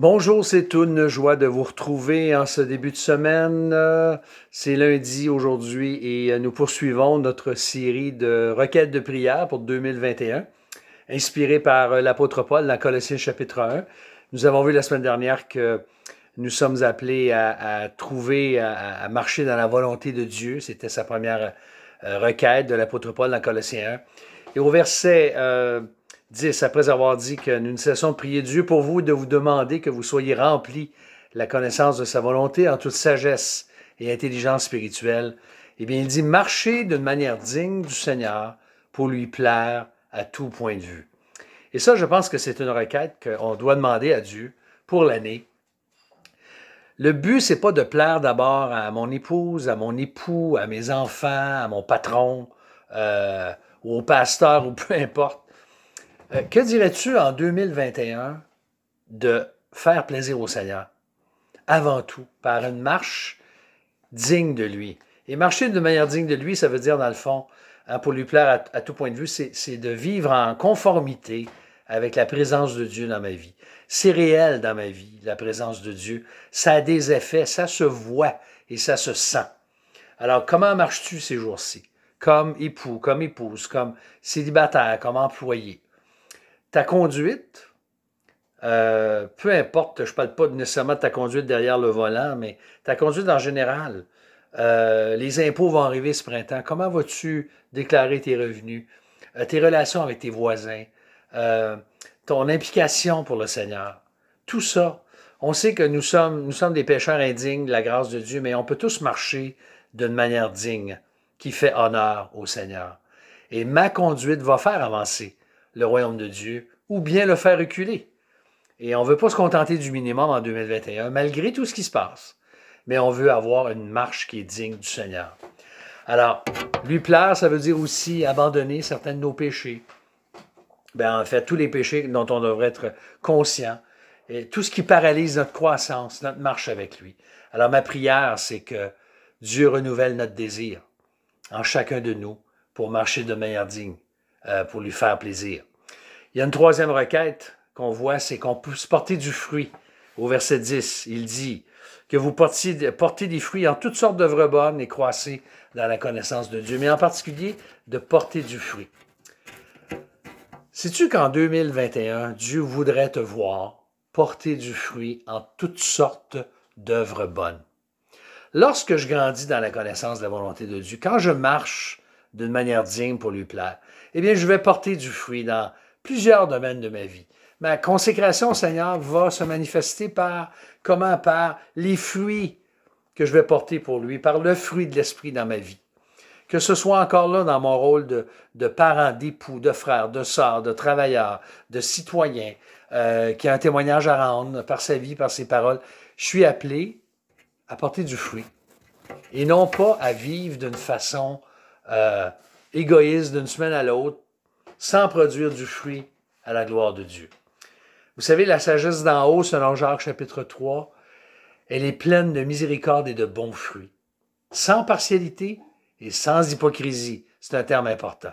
Bonjour, c'est une joie de vous retrouver en ce début de semaine. C'est lundi aujourd'hui et nous poursuivons notre série de requêtes de prière pour 2021, inspirée par l'apôtre Paul dans Colossiens chapitre 1. Nous avons vu la semaine dernière que nous sommes appelés à trouver, à marcher dans la volonté de Dieu. C'était sa première requête de l'apôtre Paul dans Colossiens 1. Et au verset 10, après avoir dit que nous ne cessons de prier Dieu pour vous, de vous demander que vous soyez remplis de la connaissance de sa volonté en toute sagesse et intelligence spirituelle, eh bien, il dit, marchez d'une manière digne du Seigneur pour lui plaire à tout point de vue. Et ça, je pense que c'est une requête qu'on doit demander à Dieu pour l'année. Le but, c'est pas de plaire d'abord à mon épouse, à mon époux, à mes enfants, à mon patron, ou au pasteur, ou peu importe. Que dirais-tu en 2021 de faire plaisir au Seigneur? Avant tout, par une marche digne de lui. Et marcher de manière digne de lui, ça veut dire, dans le fond, pour lui plaire à tout point de vue, c'est de vivre en conformité avec la présence de Dieu dans ma vie. C'est réel dans ma vie, la présence de Dieu. Ça a des effets, ça se voit et ça se sent. Alors, comment marches-tu ces jours-ci? Comme époux, comme épouse, comme célibataire, comme employé. Ta conduite, peu importe, je ne parle pas nécessairement de ta conduite derrière le volant, mais ta conduite en général. Les impôts vont arriver ce printemps. Comment vas-tu déclarer tes revenus? Tes relations avec tes voisins? Ton implication pour le Seigneur? Tout ça. On sait que nous sommes des pécheurs indignes de la grâce de Dieu, mais on peut tous marcher d'une manière digne, qui fait honneur au Seigneur. Et ma conduite va faire avancer le royaume de Dieu, ou bien le faire reculer. Et on ne veut pas se contenter du minimum en 2021, malgré tout ce qui se passe. Mais on veut avoir une marche qui est digne du Seigneur. Alors, lui plaire, ça veut dire aussi abandonner certains de nos péchés. En fait, tous les péchés dont on devrait être conscient, et tout ce qui paralyse notre croissance, notre marche avec lui. Alors, ma prière, c'est que Dieu renouvelle notre désir en chacun de nous pour marcher de manière digne, pour lui faire plaisir. Il y a une troisième requête qu'on voit, c'est qu'on puisse porter du fruit. Au verset 10, il dit que vous portez des fruits en toutes sortes d'œuvres bonnes et croissez dans la connaissance de Dieu, mais en particulier de porter du fruit. Sais-tu qu'en 2021, Dieu voudrait te voir porter du fruit en toutes sortes d'œuvres bonnes? Lorsque je grandis dans la connaissance de la volonté de Dieu, quand je marche d'une manière digne pour lui plaire, eh bien, je vais porter du fruit dans plusieurs domaines de ma vie. Ma consécration au Seigneur va se manifester par les fruits que je vais porter pour lui, par le fruit de l'Esprit dans ma vie. Que ce soit encore là dans mon rôle de parent, d'époux, de frère, de sœur, de travailleur, de citoyen, qui a un témoignage à rendre par sa vie, par ses paroles, je suis appelé à porter du fruit. Et non pas à vivre d'une façon égoïste d'une semaine à l'autre, sans produire du fruit à la gloire de Dieu. Vous savez, la sagesse d'en haut, selon Jacques chapitre 3, elle est pleine de miséricorde et de bons fruits, sans partialité et sans hypocrisie. C'est un terme important.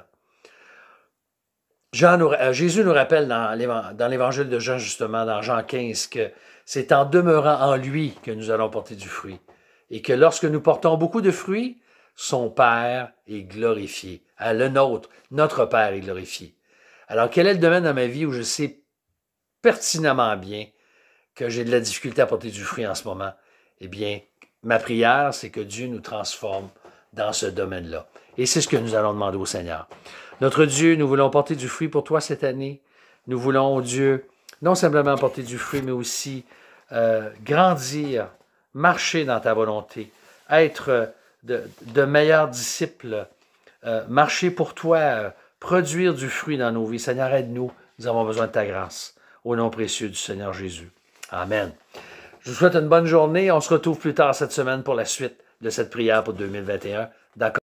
Jésus nous rappelle dans l'évangile de Jean, justement, dans Jean 15, que c'est en demeurant en lui que nous allons porter du fruit. Et que lorsque nous portons beaucoup de fruits, son Père est glorifié. Le nôtre, notre Père est glorifié. Alors, quel est le domaine dans ma vie où je sais pertinemment bien que j'ai de la difficulté à porter du fruit en ce moment? Eh bien, ma prière, c'est que Dieu nous transforme dans ce domaine-là. Et c'est ce que nous allons demander au Seigneur. Notre Dieu, nous voulons porter du fruit pour toi cette année. Nous voulons, Dieu, non simplement porter du fruit, mais aussi grandir, marcher dans ta volonté, être de meilleurs disciples, marcher pour toi, produire du fruit dans nos vies. Seigneur, aide-nous. Nous avons besoin de ta grâce. Au nom précieux du Seigneur Jésus. Amen. Je vous souhaite une bonne journée. On se retrouve plus tard cette semaine pour la suite de cette prière pour 2021. D'accord.